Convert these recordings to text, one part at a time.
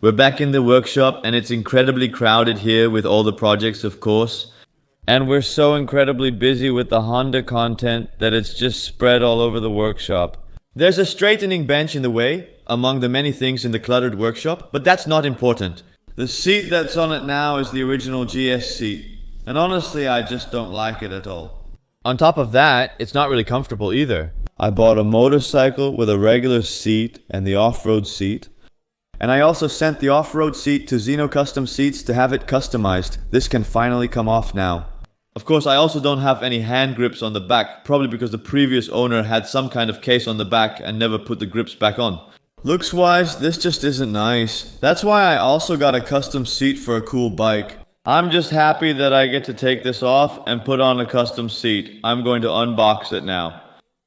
We're back in the workshop and it's incredibly crowded here with all the projects, of course. And we're so incredibly busy with the Honda content that it's just spread all over the workshop. There's a straightening bench in the way, among the many things in the cluttered workshop, but that's not important. The seat that's on it now is the original GS seat, and honestly I just don't like it at all. On top of that, it's not really comfortable either. I bought a motorcycle with a regular seat and the off-road seat. And I also sent the off-road seat to Zeno Custom Seats to have it customized. This can finally come off now. Of course, I also don't have any hand grips on the back, probably because the previous owner had some kind of case on the back and never put the grips back on. Looks-wise, this just isn't nice. That's why I also got a custom seat for a cool bike. I'm just happy that I get to take this off and put on a custom seat. I'm going to unbox it now.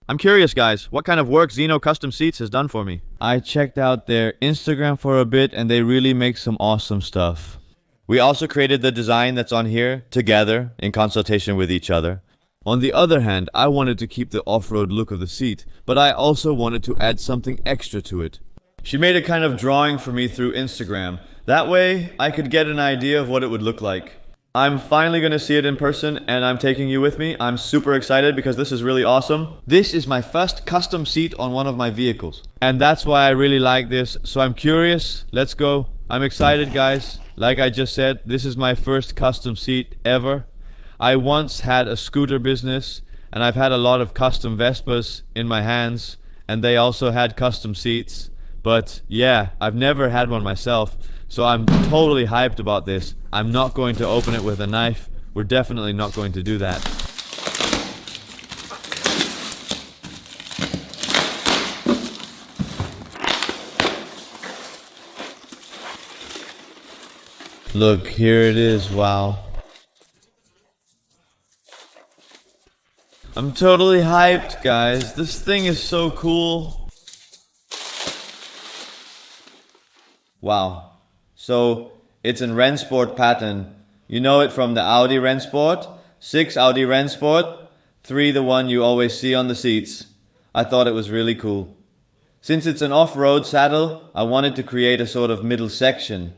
I'm curious, guys, what kind of work Zeno Custom Seats has done for me. I checked out their Instagram for a bit and they really make some awesome stuff. We also created the design that's on here together in consultation with each other. On the other hand, I wanted to keep the off-road look of the seat, but I also wanted to add something extra to it. She made a kind of drawing for me through Instagram. That way, I could get an idea of what it would look like. I'm finally going to see it in person and I'm taking you with me. I'm super excited because this is really awesome. This is my first custom seat on one of my vehicles. And that's why I really like this. So I'm curious. Let's go. I'm excited, guys. Like I just said, this is my first custom seat ever. I once had a scooter business and I've had a lot of custom Vespas in my hands and they also had custom seats. But yeah, I've never had one myself. So I'm totally hyped about this. I'm not going to open it with a knife. We're definitely not going to do that. Look, here it is. Wow. I'm totally hyped, guys. This thing is so cool. Wow. So, it's in Rennsport pattern. You know it from the Audi Rennsport, 6 Audi Rennsport, 3 the one you always see on the seats. I thought it was really cool. Since it's an off-road saddle, I wanted to create a sort of middle section.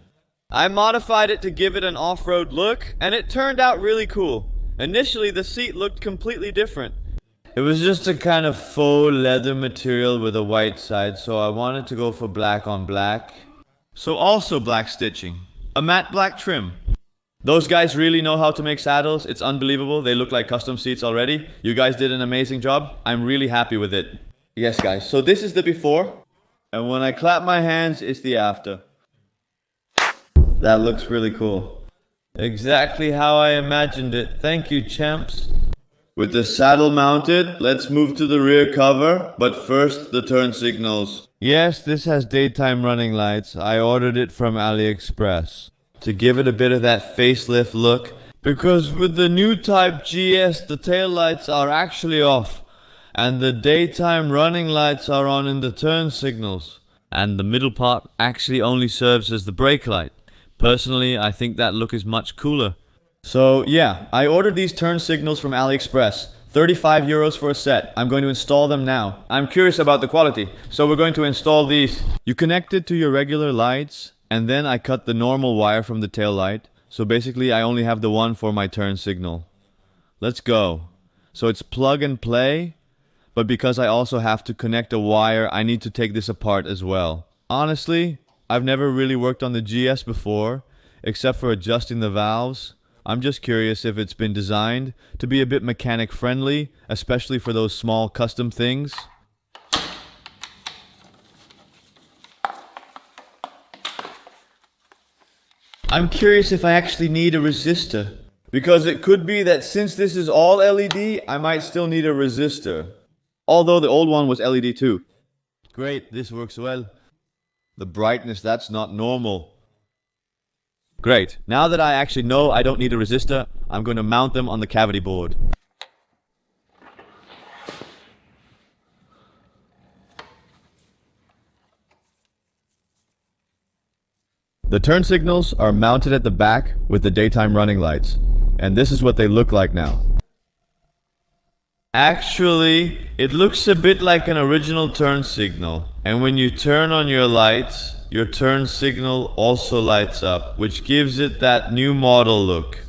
I modified it to give it an off-road look, and it turned out really cool. Initially, the seat looked completely different. It was just a kind of faux leather material with a white side, so I wanted to go for black on black. So also black stitching. A matte black trim. Those guys really know how to make saddles. It's unbelievable. They look like custom seats already. You guys did an amazing job. I'm really happy with it. Yes, guys. So this is the before. And when I clap my hands, it's the after. That looks really cool. Exactly how I imagined it. Thank you, champs. With the saddle mounted, let's move to the rear cover. But first, the turn signals. Yes, this has daytime running lights. I ordered it from AliExpress to give it a bit of that facelift look, because with the new Type GS the tail lights are actually off and the daytime running lights are on in the turn signals, and the middle part actually only serves as the brake light. Personally, I think that look is much cooler. So yeah, I ordered these turn signals from AliExpress. 35 euros for a set. I'm going to install them now. I'm curious about the quality, so we're going to install these. You connect it to your regular lights, and then I cut the normal wire from the tail light. So basically I only have the one for my turn signal. Let's go. So it's plug and play, but because I also have to connect a wire, I need to take this apart as well. Honestly, I've never really worked on the GS before, except for adjusting the valves. I'm just curious if it's been designed to be a bit mechanic friendly, especially for those small custom things. I'm curious if I actually need a resistor, because it could be that since this is all LED, I might still need a resistor. Although the old one was LED too. Great, this works well. The brightness, that's not normal. Great. Now that I actually know I don't need a resistor, I'm going to mount them on the cavity board. The turn signals are mounted at the back with the daytime running lights, and this is what they look like now. Actually, it looks a bit like an original turn signal, and when you turn on your lights, your turn signal also lights up, which gives it that new model look.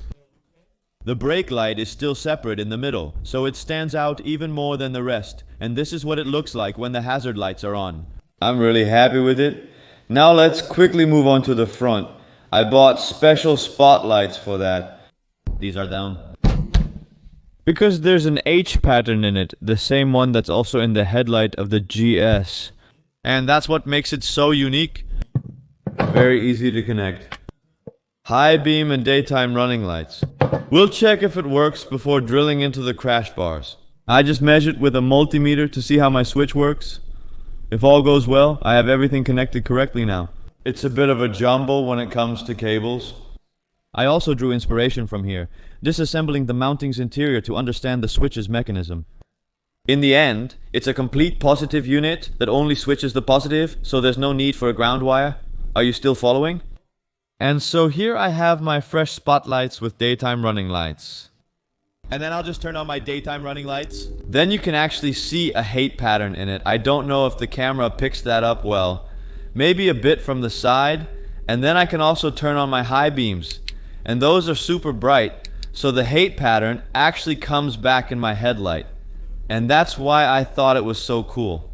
The brake light is still separate in the middle, so it stands out even more than the rest, and this is what it looks like when the hazard lights are on. I'm really happy with it. Now let's quickly move on to the front. I bought special spotlights for that. These are down. Because there's an H pattern in it, the same one that's also in the headlight of the GS. And that's what makes it so unique. Very easy to connect. High beam and daytime running lights. We'll check if it works before drilling into the crash bars. I just measured with a multimeter to see how my switch works. If all goes well, I have everything connected correctly now. It's a bit of a jumble when it comes to cables. I also drew inspiration from here, disassembling the mounting's interior to understand the switch's mechanism. In the end, it's a complete positive unit that only switches the positive, so there's no need for a ground wire. Are you still following? And so here I have my fresh spotlights with daytime running lights. And then I'll just turn on my daytime running lights. Then you can actually see a hate pattern in it. I don't know if the camera picks that up well. Maybe a bit from the side. And then I can also turn on my high beams. And those are super bright. So the hate pattern actually comes back in my headlight. And that's why I thought it was so cool.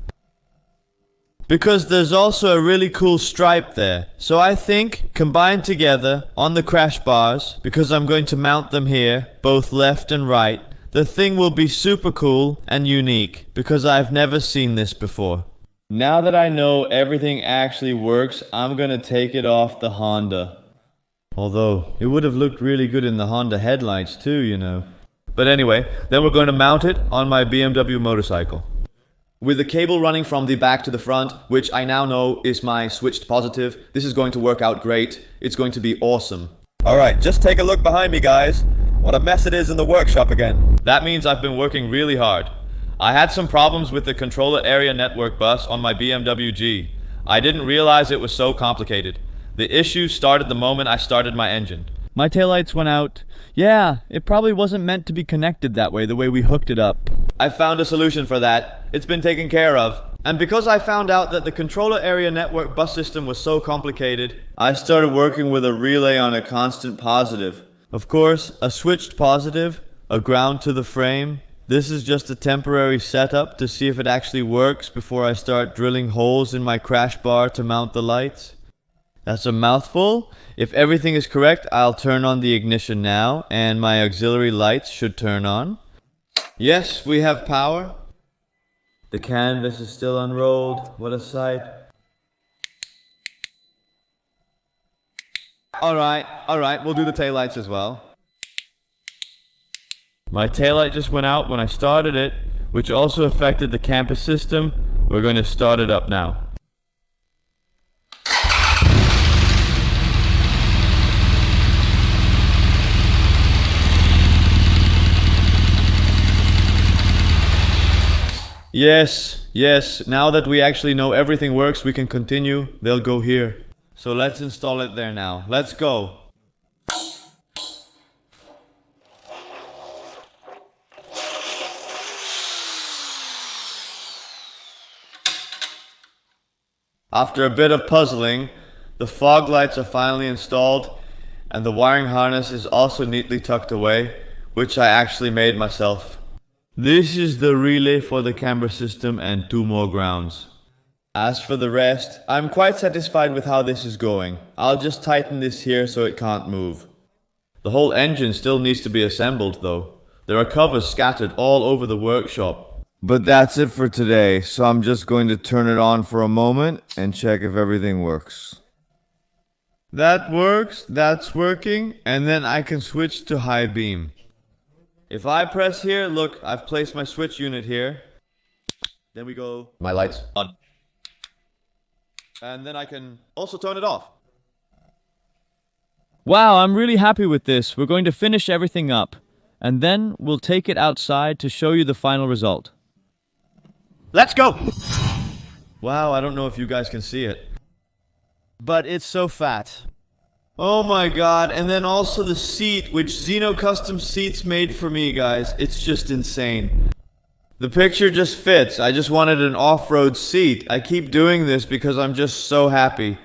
Because there's also a really cool stripe there. So I think, combined together on the crash bars, because I'm going to mount them here, both left and right, the thing will be super cool and unique, because I've never seen this before. Now that I know everything actually works, I'm gonna take it off the Honda. Although, it would have looked really good in the Honda headlights too, you know. But anyway, then we're going to mount it on my BMW motorcycle. With the cable running from the back to the front, which I now know is my switched positive, this is going to work out great. It's going to be awesome. Alright, just take a look behind me, guys. What a mess it is in the workshop again. That means I've been working really hard. I had some problems with the controller area network bus on my BMW G. I didn't realize it was so complicated. The issue started the moment I started my engine. My taillights went out. Yeah, it probably wasn't meant to be connected that way, the way we hooked it up. I found a solution for that. It's been taken care of. And because I found out that the controller area network bus system was so complicated, I started working with a relay on a constant positive. Of course, a switched positive, a ground to the frame. This is just a temporary setup to see if it actually works before I start drilling holes in my crash bar to mount the lights. That's a mouthful. If everything is correct, I'll turn on the ignition now, and my auxiliary lights should turn on. Yes, we have power. The canvas is still unrolled. What a sight. Alright, we'll do the taillights as well. My taillight just went out when I started it, which also affected the campus system. We're going to start it up now. Yes, now that we actually know everything works, we can continue. They'll go here. So let's install it there now. Let's go. After a bit of puzzling, the fog lights are finally installed, and the wiring harness is also neatly tucked away, which I actually made myself. This is the relay for the camera system and 2 more grounds. As for the rest, I'm quite satisfied with how this is going. I'll just tighten this here so it can't move. The whole engine still needs to be assembled though. There are covers scattered all over the workshop. But that's it for today, so I'm just going to turn it on for a moment and check if everything works. That works, that's working, and then I can switch to high beam. If I press here, look, I've placed my switch unit here. Then we go... My lights on. And then I can also turn it off. Wow, I'm really happy with this. We're going to finish everything up. And then we'll take it outside to show you the final result. Let's go! Wow, I don't know if you guys can see it. But it's so fat. Oh my god, and then also the seat, which Xeno Custom Seats made for me, guys. It's just insane. The picture just fits. I just wanted an off-road seat. I keep doing this because I'm just so happy.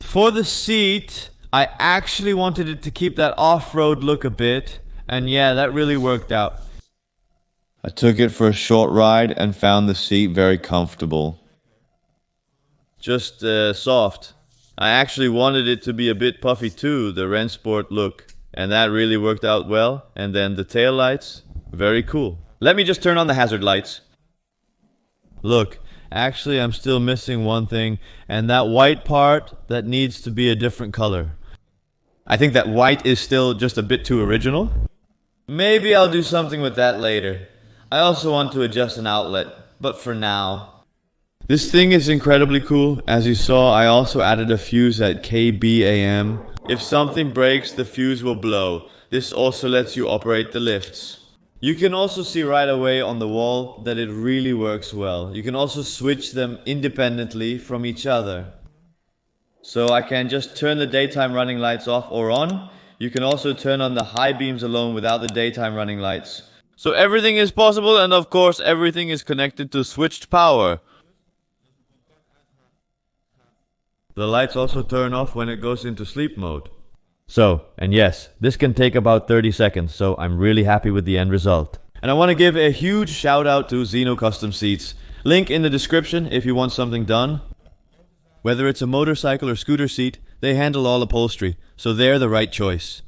For the seat, I actually wanted it to keep that off-road look a bit, and yeah, that really worked out. I took it for a short ride and found the seat very comfortable. Just soft. I actually wanted it to be a bit puffy too, the Rennsport look, and that really worked out well. And then the tail lights, very cool. Let me just turn on the hazard lights. Look, actually I'm still missing one thing, and that white part, that needs to be a different color. I think that white is still just a bit too original. Maybe I'll do something with that later. I also want to adjust an outlet, but for now. This thing is incredibly cool. As you saw, I also added a fuse at kBAM. If something breaks, the fuse will blow. This also lets you operate the lifts. You can also see right away on the wall that it really works well. You can also switch them independently from each other. So I can just turn the daytime running lights off or on. You can also turn on the high beams alone without the daytime running lights. So everything is possible, and of course everything is connected to switched power. The lights also turn off when it goes into sleep mode. So, and yes, this can take about 30 seconds, so I'm really happy with the end result. And I want to give a huge shout out to Xeno Custom Seats. Link in the description if you want something done. Whether it's a motorcycle or scooter seat, they handle all upholstery, so they're the right choice.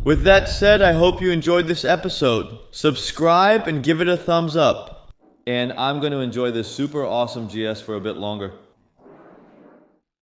With that said, I hope you enjoyed this episode. Subscribe and give it a thumbs up. And I'm going to enjoy this super awesome GS for a bit longer.